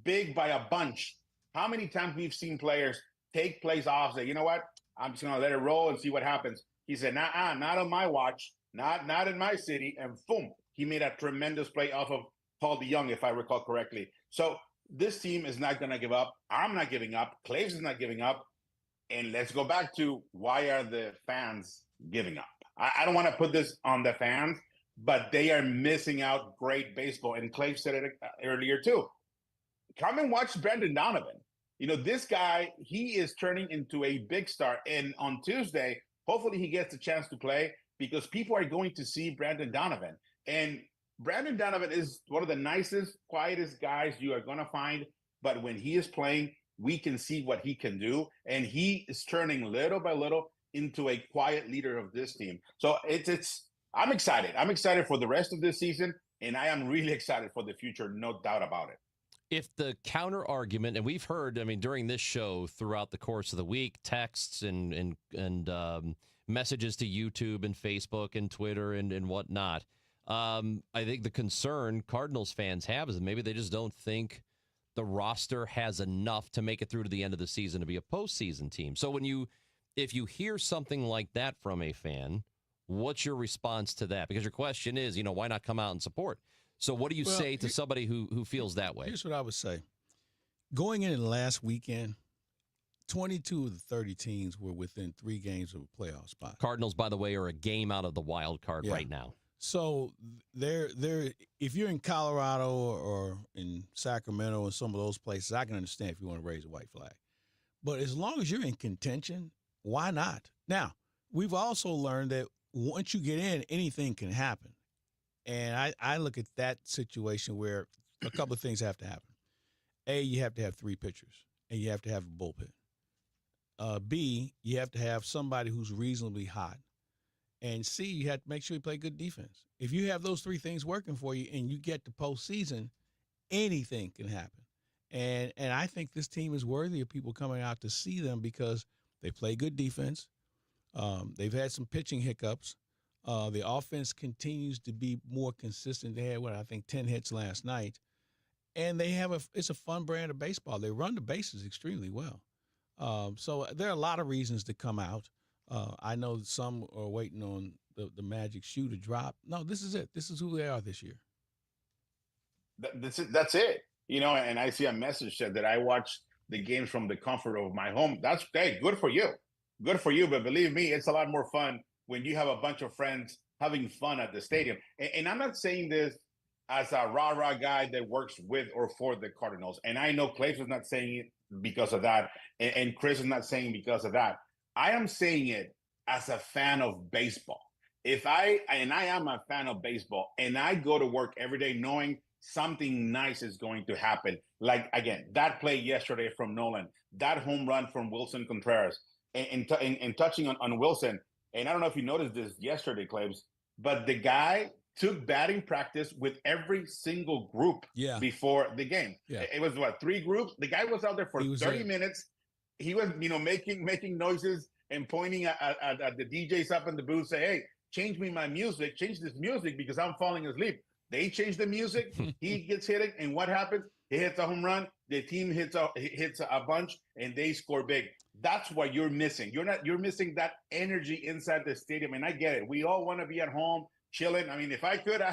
big by a bunch. How many times we've seen players take plays off, say, you know what, I'm just going to let it roll and see what happens. He said, nah, not on my watch, not in my city, and boom, he made a tremendous play off of Paul DeYoung, if I recall correctly. So this team is not going to give up. I'm not giving up. Claves is not giving up. And let's go back to, why are the fans giving up? I don't want to put this on the fans, but they are missing out great baseball. And Clave said it earlier too. Come and watch Brandon Donovan. This guy, he is turning into a big star. And on Tuesday, hopefully he gets a chance to play, because people are going to see Brandon Donovan. And Brandon Donovan is one of the nicest, quietest guys you are going to find. But when he is playing, we can see what he can do. And he is turning little by little into a quiet leader of this team. So I'm excited. I'm excited for the rest of this season. And I am really excited for the future, no doubt about it. If the counter argument, and we've heard, during this show throughout the course of the week, texts and messages to YouTube and Facebook and Twitter and whatnot. I think the concern Cardinals fans have is that maybe they just don't think the roster has enough to make it through to the end of the season to be a postseason team. So if you hear something like that from a fan, what's your response to that? Because your question is, why not come out and support? So what do you say to somebody who feels that way? Here's what I would say. Going into the last weekend, 22 of the 30 teams were within 3 games of a playoff spot. Cardinals, by the way, are a game out of the wild card right now. So they're if you're in Colorado or in Sacramento and some of those places, I can understand if you want to raise a white flag. But as long as you're in contention, why not? Now, we've also learned that once you get in, anything can happen. And I look at that situation where a couple of things have to happen. A, you have to have 3 pitchers, and you have to have a bullpen. B, you have to have somebody who's reasonably hot. And C, you have to make sure you play good defense. If you have those 3 things working for you and you get to postseason, anything can happen. And I think this team is worthy of people coming out to see them because they play good defense. They've had some pitching hiccups. The offense continues to be more consistent. They had, I think 10 hits last night. And they have it's a fun brand of baseball. They run the bases extremely well. So there are a lot of reasons to come out. I know some are waiting on the magic shoe to drop. No, this is it. This is who they are this year. That's it. And I see a message said that I watch the games from the comfort of my home. That's great. Good for you. Good for you. But believe me, it's a lot more fun when you have a bunch of friends having fun at the stadium. And I'm not saying this as a rah-rah guy that works with or for the Cardinals. And I know Clay is not saying it because of that. And Chris is not saying because of that. I am saying it as a fan of baseball. I am a fan of baseball, and I go to work every day knowing something nice is going to happen. Like, again, that play yesterday from Nolan, that home run from Wilson Contreras, and touching on Wilson. And I don't know if you noticed this yesterday, Claves, but the guy took batting practice with every single group before the game. Yeah. It was 3 groups? The guy was out there for 30 minutes. He was, making noises and pointing at the DJs up in the booth, say, hey, change this music because I'm falling asleep. They change the music. He gets hit, and what happens? He hits a home run. The team hits a bunch, and they score big. That's what you're missing. You're missing that energy inside the stadium, and I get it. We all want to be at home chilling. I mean, if I could,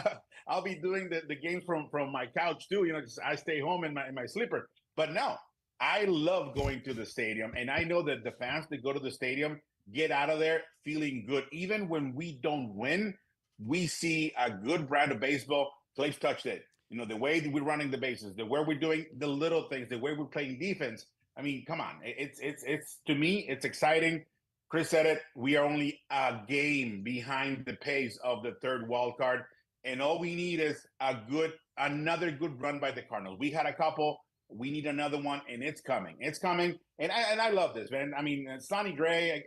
I'll be doing the games from my couch too. I stay home in my sleeper. But no, I love going to the stadium, and I know that the fans that go to the stadium get out of there feeling good. Even when we don't win, we see a good brand of baseball. Clay touched it. The way that we're running the bases, the way we're doing the little things, the way we're playing defense. I mean, come on. It's to me, it's exciting. Chris said it. We are only a game behind the pace of the third wild card, and all we need is another good run by the Cardinals. We had a couple. We need another one, and it's coming. It's coming, and I love this, man. I mean, Sonny Gray.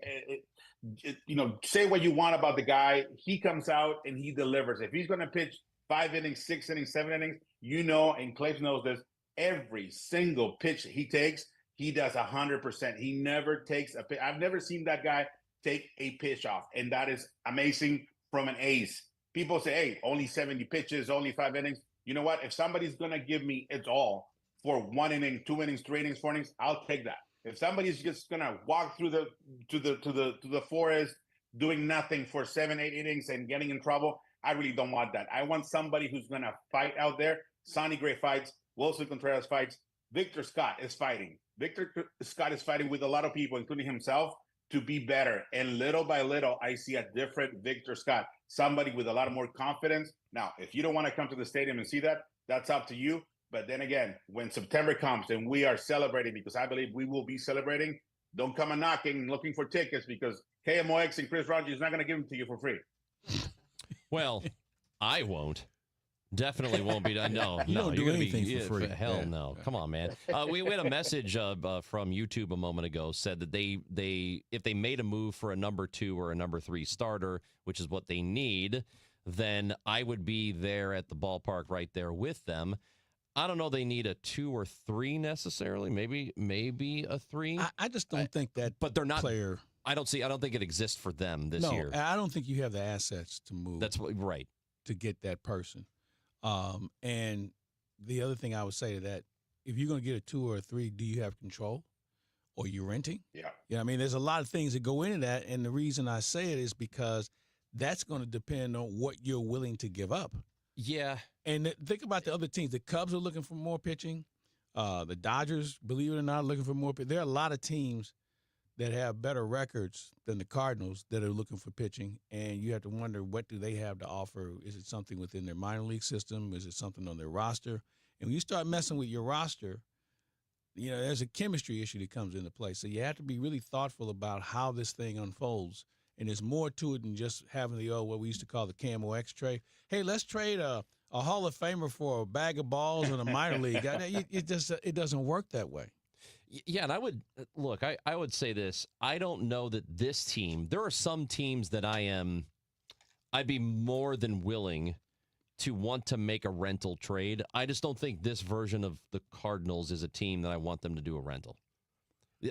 Say what you want about the guy. He comes out and he delivers. If he's going to pitch 5 innings, 6 innings, 7 innings, and Clay knows this. Every single pitch he takes, he does 100%. He never takes a pitch. I've never seen that guy take a pitch off, and that is amazing from an ace. People say, hey, only 70 pitches, only 5 innings. You know what? If somebody's going to give me its all for 1 inning, 2 innings, 3 innings, 4 innings, I'll take that. If somebody's just going to walk through to the forest doing nothing for 7, 8 innings and getting in trouble, I really don't want that. I want somebody who's going to fight out there. Sonny Gray fights. Wilson Contreras fights. Victor Scott is fighting. Victor Scott is fighting with a lot of people, including himself, to be better. And little by little, I see a different Victor Scott, somebody with a lot more confidence. Now, if you don't want to come to the stadium and see that, that's up to you. But then again, when September comes and we are celebrating, because I believe we will be celebrating, don't come a knocking looking for tickets, because KMOX and Chris Rogers is not going to give them to you for free. Well, I won't. Definitely won't be. No, you don't do anything for free. Hell no. Come on, man. We had a message from YouTube a moment ago, said that they if they made a move for a number 2 or a number 3 starter, which is what they need, then I would be there at the ballpark right there with them. I don't know. They need a 2 or 3 necessarily. Maybe a 3. I just don't think that. But they're not. Player. I don't think it exists for them this year. No, I don't think you have the assets to move. That's right. To get that person. And the other thing I would say to that, if you're going to get a 2 or a 3, do you have control, or are you renting? Yeah. I mean, there's a lot of things that go into that, and the reason I say it is because that's going to depend on what you're willing to give up. Yeah. And think about the other teams. The Cubs are looking for more pitching. The Dodgers, believe it or not, are looking for more pitching. There are a lot of teams that have better records than the Cardinals that are looking for pitching, and you have to wonder, what do they have to offer? Is it something within their minor league system? Is it something on their roster? And when you start messing with your roster, there's a chemistry issue that comes into play. So you have to be really thoughtful about how this thing unfolds. And there's more to it than just having what we used to call the KMOX trade. Hey, let's trade a Hall of Famer for a bag of balls in a minor league. It doesn't work that way. Yeah, and I would say this. I don't know that this team, there are some teams that I'd be more than willing to want to make a rental trade. I just don't think this version of the Cardinals is a team that I want them to do a rental.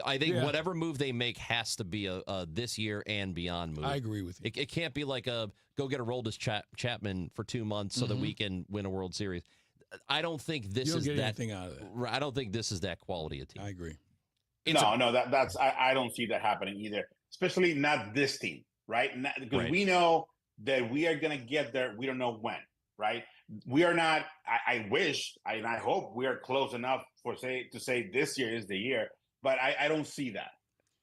I think whatever move they make has to be a this year and beyond move. I agree with you. It can't be like go get a Aroldis Chapman for 2 months so that we can win a World Series. I don't think this is that. Anything out of that. I don't think this is that quality of team. I agree. I don't see that happening either. Especially not this team, right? Because we know that we are going to get there. We don't know when, right? We are not. I wish and I hope we are close enough to say this year is the year. But I don't see that.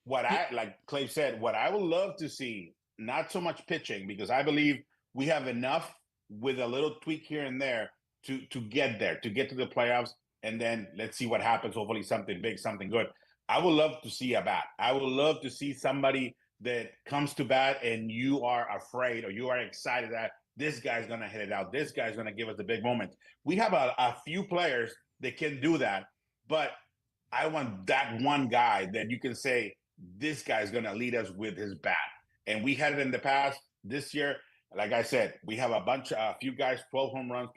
Like Clay said, what I would love to see, not so much pitching, because I believe we have enough with a little tweak here and there to get there, to get to the playoffs, and then let's see what happens. Hopefully something big, something good. I would love to see a bat. I would love to see somebody that comes to bat and you are afraid or you are excited that this guy's going to hit it out. This guy's going to give us the big moment. We have a few players that can do that, but I want that one guy that you can say, this guy's going to lead us with his bat. And we had it in the past. This year, like I said, we have a few guys, 12 home runs,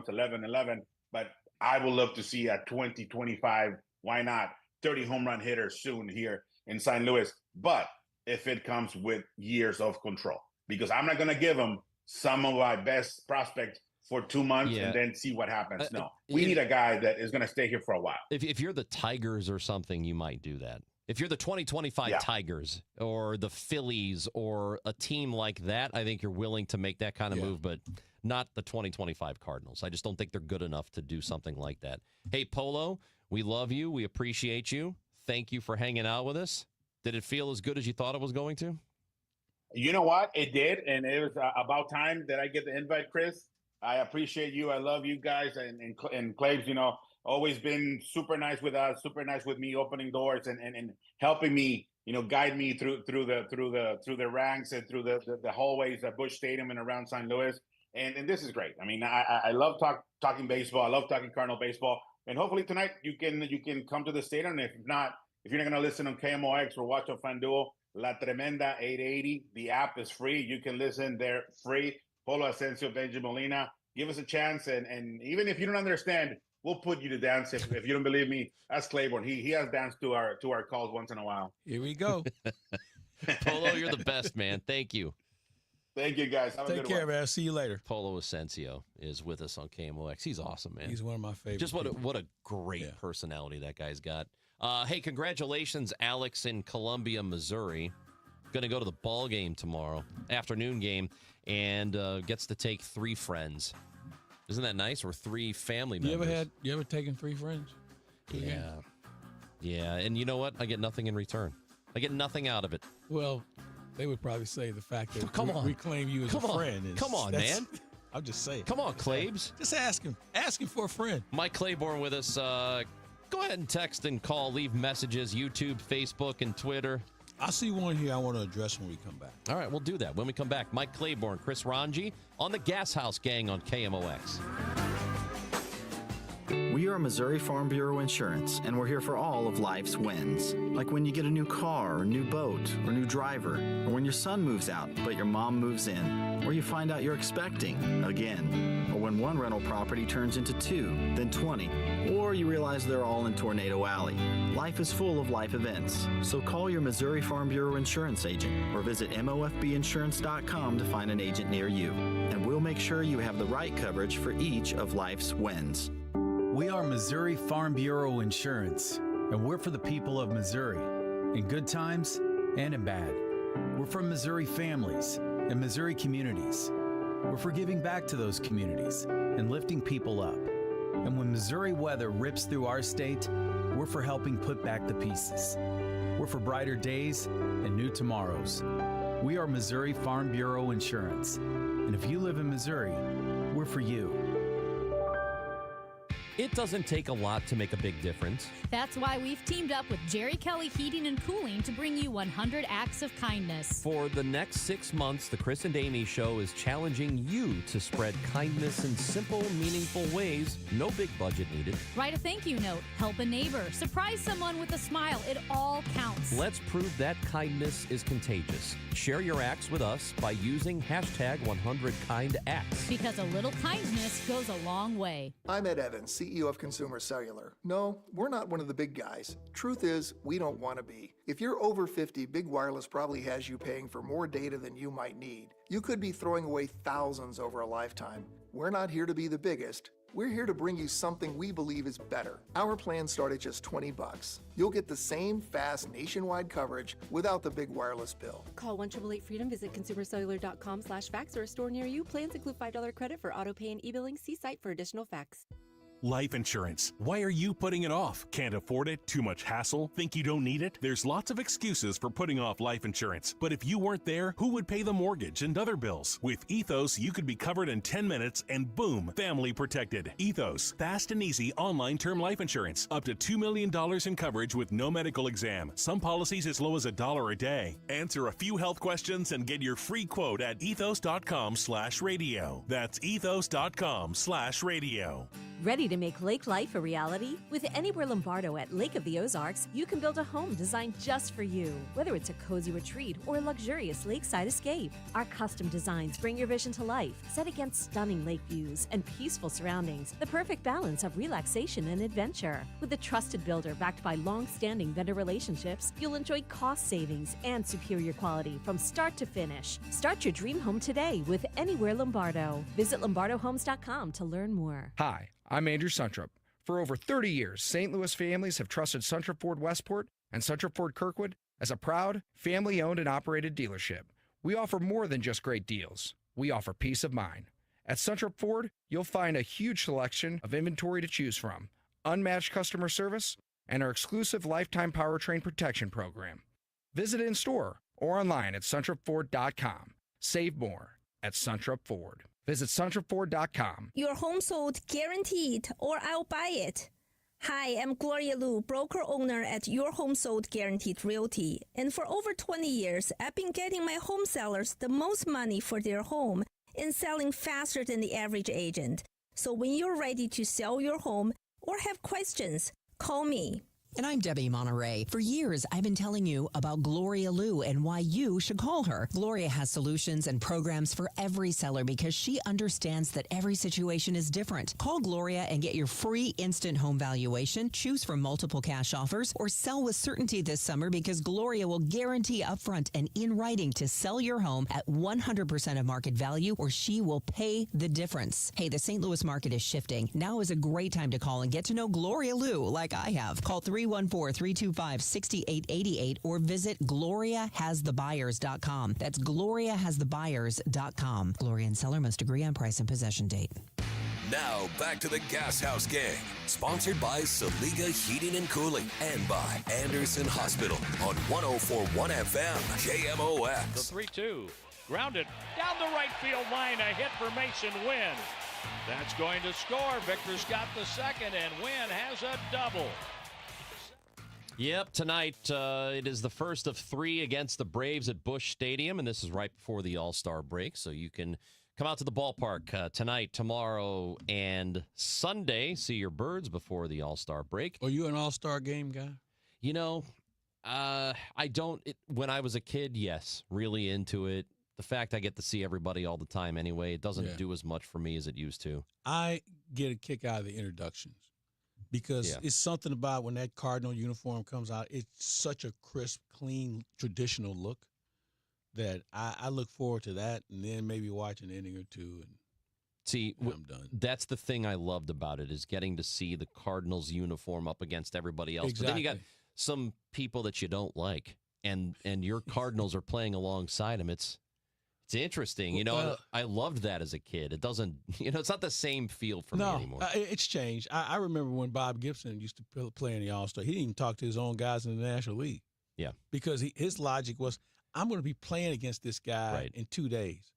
11, but I would love to see a 20, 25, why not, 30 home run hitter soon here in St. Louis. But if it comes with years of control, because I'm not going to give them some of my best prospects for 2 months and then see what happens. No, we need a guy that is going to stay here for a while. If you're the Tigers or something, you might do that. If you're the 2025 Tigers or the Phillies or a team like that, I think you're willing to make that kind of move, but not the 2025 Cardinals. I just don't think they're good enough to do something like that. Hey, Polo, we love you. We appreciate you. Thank you for hanging out with us. Did it feel as good as you thought it was going to? You know what? It did, and it was about time that I get the invite, Chris. I appreciate you. I love you guys. And Claves, always been super nice with us, super nice with me, opening doors and helping me, guide me through the ranks and through the hallways at Busch Stadium and around St. Louis. And this is great. I mean, I love talking baseball. I love talking Cardinal baseball. And hopefully tonight you can come to the stadium. And if not going to listen on KMOX or watch on FanDuel, La Tremenda 880. The app is free. You can listen there free. Polo Asensio, Benji Molina. Give us a chance. And even if you don't understand, we'll put you to dance. If you don't believe me, ask Claiborne. He has danced to our calls once in a while. Here we go. Polo, you're the best, man. Thank you. Thank you, guys. Have a Take good care, one. man. I'll see you later. Polo Asensio is with us on KMOX. He's awesome, man. He's one of my favorites. Just what a great personality that guy's got. Hey, congratulations, Alex in Columbia, Missouri. Going to go to the ball game tomorrow, afternoon game, and gets to take 3 friends. Isn't that nice? Or 3 family members. You ever taken 3 friends? Yeah. And you know what? I get nothing in return. I get nothing out of it. Well, they would probably say the fact that we claim you as a friend is. Come on, man. I'll just say it. Come on, Claves. Just ask him. Ask him for a friend. Mike Claiborne with us. Go ahead and text and call. Leave messages. YouTube, Facebook, and Twitter. I see one here I want to address when we come back. All right, we'll do that when we come back. Mike Claiborne, Chris Ranji on the Gashouse Gang on KMOX. We are Missouri Farm Bureau Insurance, and we're here for all of life's wins. Like when you get a new car, or new boat, or new driver, or when your son moves out, but your mom moves in, or you find out you're expecting again, or when one rental property turns into 2, then 20, or you realize they're all in Tornado Alley. Life is full of life events, so call your Missouri Farm Bureau Insurance agent or visit mofbinsurance.com to find an agent near you, and we'll make sure you have the right coverage for each of life's wins. We are Missouri Farm Bureau Insurance, and we're for the people of Missouri, in good times and in bad. We're for Missouri families and Missouri communities. We're for giving back to those communities and lifting people up. And when Missouri weather rips through our state, we're for helping put back the pieces. We're for brighter days and new tomorrows. We are Missouri Farm Bureau Insurance, and if you live in Missouri, we're for you. It doesn't take a lot to make a big difference. That's why we've teamed up with Jerry Kelly Heating and Cooling to bring you 100 acts of kindness. For the next 6 months, the Chris and Amy Show is challenging you to spread kindness in simple, meaningful ways. No big budget needed. Write a thank you note, help a neighbor, surprise someone with a smile. It all counts. Let's prove that kindness is contagious. Share your acts with us by using hashtag 100KindActs. Because a little kindness goes a long way. I'm Ed Evans, CEO of Consumer Cellular. No, we're not one of the big guys. Truth is, we don't want to be. If you're over 50, Big Wireless probably has you paying for more data than you might need. You could be throwing away thousands over a lifetime. We're not here to be the biggest. We're here to bring you something we believe is better. Our plans start at just $20. You'll get the same fast nationwide coverage without the big wireless bill. Call 1-888-FREEDOM, visit consumercellular.com/facts or a store near you. Plans include $5 credit for auto pay and e-billing. See site for additional facts. Life insurance. Why are you putting it off? Can't afford it? Too much hassle? Think you don't need it? There's lots of excuses for putting off life insurance. But if you weren't there, who would pay the mortgage and other bills? With Ethos, you could be covered in 10 minutes and boom, family protected. Ethos, fast and easy online term life insurance. Up to $2 million in coverage with no medical exam. Some policies as low as $1 a day. Answer a few health questions and get your free quote at ethos.com/radio. That's ethos.com/radio. Ready to make lake life a reality? With Anywhere Lombardo at Lake of the Ozarks, you can build a home designed just for you. Whether it's a cozy retreat or a luxurious lakeside escape, our custom designs bring your vision to life, set against stunning lake views and peaceful surroundings. The perfect balance of relaxation and adventure. With a trusted builder backed by long-standing vendor relationships, you'll enjoy cost savings and superior quality from start to finish. Start your dream home today with Anywhere Lombardo. Visit lombardohomes.com to learn more. Hi, I'm Andrew Suntrup. For over 30 years, St. Louis families have trusted Suntrup Ford Westport and Suntrup Ford Kirkwood as a proud, family-owned and operated dealership. We offer more than just great deals. We offer peace of mind. At Suntrup Ford, you'll find a huge selection of inventory to choose from, unmatched customer service, and our exclusive lifetime powertrain protection program. Visit in-store or online at suntrupford.com. Save more at Suntrup Ford. Visit CentralFord.com. Your home sold guaranteed, or I'll buy it. Hi, I'm Gloria Liu, broker-owner at Your Home Sold Guaranteed Realty. And for over 20 years, I've been getting my home sellers the most money for their home and selling faster than the average agent. So when you're ready to sell your home or have questions, call me. And I'm Debbie Monterey. For years, I've been telling you about Gloria Liu and why you should call her. Gloria has solutions and programs for every seller because she understands that every situation is different. Call Gloria and get your free instant home valuation, choose from multiple cash offers, or sell with certainty this summer because Gloria will guarantee upfront and in writing to sell your home at 100% of market value, or she will pay the difference. Hey, the St. Louis market is shifting. Now is a great time to call and get to know Gloria Liu like I have. Call 314-325-6888 or visit GloriaHasTheBuyers.com. That's GloriaHasTheBuyers.com. Gloria and seller must agree on price and possession date. Now back to the Gashouse Gang, sponsored by Saliga Heating and Cooling and by Anderson Hospital on 104.1 FM KMOX. The 3-2, grounded down the right field line, a hit for Mason Wynn. That's going to score. Victor's got the second, and Wynn has a double. Yep, tonight it is the first of 3 against the Braves at Busch Stadium, and this is right before the All-Star break, so you can come out to the ballpark tonight, tomorrow, and Sunday. See your Birds before the All-Star break. Are you an All-Star game guy? You know, I don't. When I was a kid, yes, really into it. The fact I get to see everybody all the time anyway, it doesn't do as much for me as it used to. I get a kick out of the introductions. Because it's something about when that Cardinal uniform comes out, it's such a crisp, clean, traditional look that I look forward to that, and then maybe watch an inning or two. And see, I'm done. That's the thing I loved about it, is getting to see the Cardinals uniform up against everybody else. Exactly. But then you got some people that you don't like, and your Cardinals are playing alongside them. It's interesting. You know, I loved that as a kid. It doesn't, it's not the same feel for me anymore. It's changed. I remember when Bob Gibson used to play in the All-Star. He didn't even talk to his own guys in the National League. Yeah. Because his logic was, I'm going to be playing against this guy in 2 days.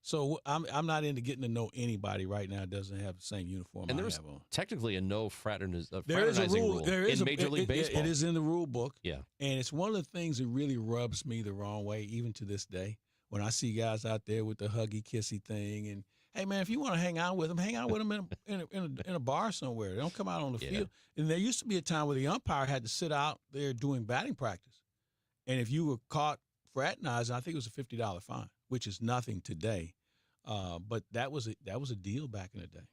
So I'm not into getting to know anybody right now that doesn't have the same uniform and I there's have on. technically a no fraternizing There is a rule. in Major League Baseball. It is in the rule book. Yeah. And it's one of the things that really rubs me the wrong way, even to this day. When I see guys out there with the huggy kissy thing, and hey man, if you want to hang out with them in a bar somewhere. They don't come out on the field. And there used to be a time where the umpire had to sit out there doing batting practice, and if you were caught fraternizing, I think it was a $50 fine, which is nothing today. But that was a deal back in the day.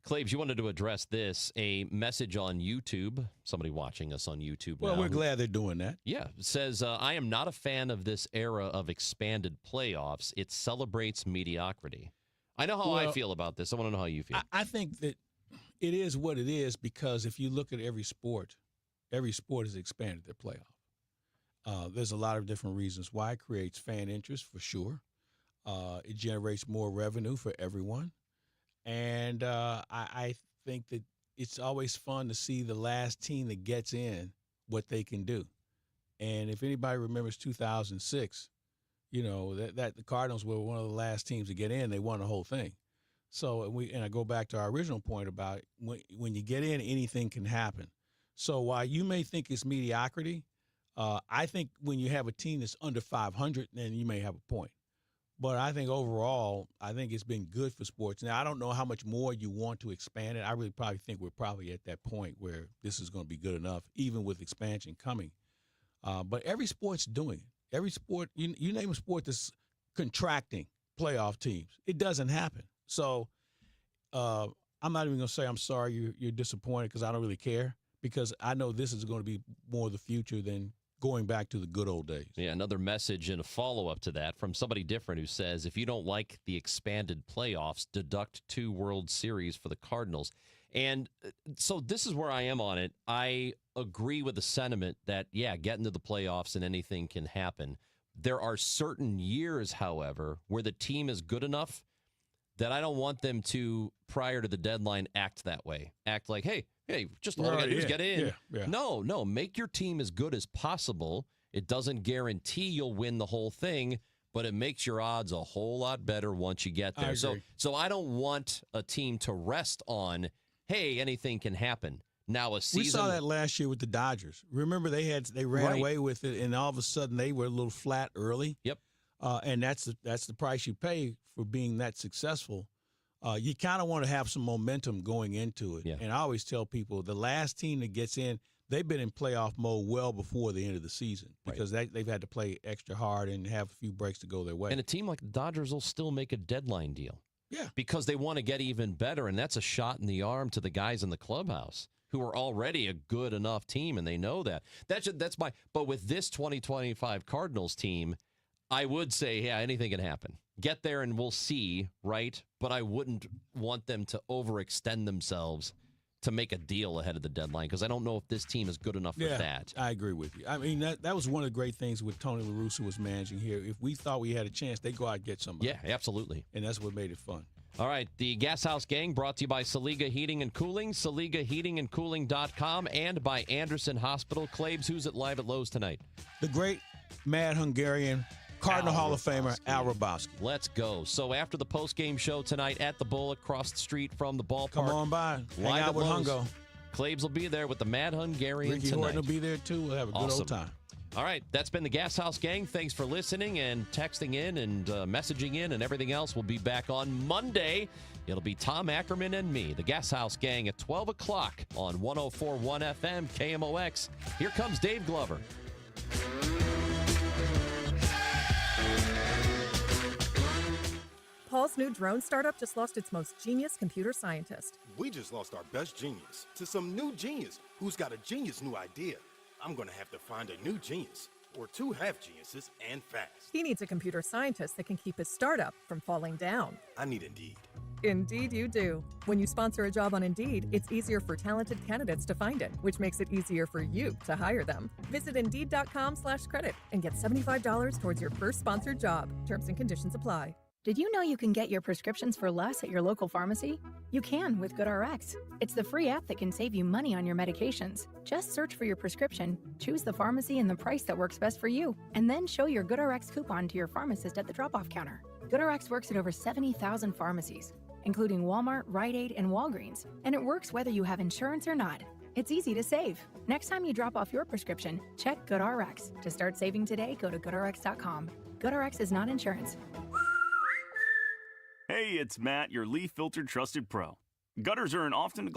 Claves, you wanted to address this, a message on YouTube, somebody watching us on YouTube Well, now. we're glad they're doing that. Yeah, it says, I am not a fan of this era of expanded playoffs. It celebrates mediocrity. I know how I feel about this. I want to know how you feel. I think that it is what it is because if you look at every sport has expanded their playoff. There's a lot of different reasons why. It creates fan interest, for sure. It generates more revenue for everyone. And I think that it's always fun to see the last team that gets in what they can do. And if anybody remembers 2006, that the Cardinals were one of the last teams to get in. They won the whole thing. So I go back to our original point about when you get in, anything can happen. So while you may think it's mediocrity, I think when you have a team that's under 500, then you may have a point. But I think overall, I think it's been good for sports. Now, I don't know how much more you want to expand it. I really probably think we're probably at that point where this is going to be good enough, even with expansion coming. But every sport's doing it. Every sport, you name a sport that's contracting playoff teams. It doesn't happen. So I'm not even going to say I'm sorry you're disappointed because I don't really care, because I know this is going to be more the future than going back to the good old days. Yeah, another message and a follow-up to that from somebody different who says, if you don't like the expanded playoffs, deduct 2 World Series for the Cardinals. And so this is where I am on it. I agree with the sentiment that, get into the playoffs and anything can happen. There are certain years, however, where the team is good enough that I don't want them to, prior to the deadline, act that way. Act like, hey, just all we got to do is get in. Yeah. No, make your team as good as possible. It doesn't guarantee you'll win the whole thing, but it makes your odds a whole lot better once you get there. So I don't want a team to rest on, hey, anything can happen. Now a season. We saw that last year with the Dodgers. Remember they ran away with it, and all of a sudden they were a little flat early. Yep. And that's the price you pay for being that successful. You kind of want to have some momentum going into it. Yeah. And I always tell people the last team that gets in, they've been in playoff mode well before the end of the season because they've had to play extra hard and have a few breaks to go their way. And a team like the Dodgers will still make a deadline deal. Yeah. Because they want to get even better, and that's a shot in the arm to the guys in the clubhouse who are already a good enough team, and they know that. But with this 2025 Cardinals team, I would say, yeah, anything can happen. Get there and we'll see, right? But I wouldn't want them to overextend themselves to make a deal ahead of the deadline because I don't know if this team is good enough for that. I agree with you. I mean, that was one of the great things with Tony La Russa was managing here. If we thought we had a chance, they go out and get somebody. Yeah, absolutely. And that's what made it fun. All right, the Gashouse Gang brought to you by Saliga Heating and Cooling, SaligaHeatingandCooling.com, and by Anderson Hospital. Claibs, who's at Live at Lowe's tonight? The great Mad Hungarian Cardinal Hall of Famer Al Hrabowski. Let's go. So after the post-game show tonight at the Bull across the street from the ballpark. Come on by. Hang out with Hungo. Claibs will be there with the Mad Hungarian Ricky tonight. Horton will be there too. We'll have a good old time. All right, that's been the Gashouse Gang. Thanks for listening and texting in and messaging in and everything else. We'll be back on Monday. It'll be Tom Ackerman and me, the Gashouse Gang, at 12 o'clock on 104.1 FM KMOX. Here comes Dave Glover. Paul's new drone startup just lost its most genius computer scientist. We just lost our best genius to some new genius who's got a genius new idea. I'm going to have to find a new genius, or two have geniuses, and fast. He needs a computer scientist that can keep his startup from falling down. I need Indeed. Indeed you do. When you sponsor a job on Indeed, it's easier for talented candidates to find it, which makes it easier for you to hire them. Visit Indeed.com/credit and get $75 towards your first sponsored job. Terms and conditions apply. Did you know you can get your prescriptions for less at your local pharmacy? You can with GoodRx. It's the free app that can save you money on your medications. Just search for your prescription, choose the pharmacy and the price that works best for you, and then show your GoodRx coupon to your pharmacist at the drop-off counter. GoodRx works at over 70,000 pharmacies, including Walmart, Rite Aid, and Walgreens, and it works whether you have insurance or not. It's easy to save. Next time you drop off your prescription, check GoodRx. To start saving today, go to GoodRx.com. GoodRx is not insurance. Hey, it's Matt, your leaf filter trusted pro. Gutters are an often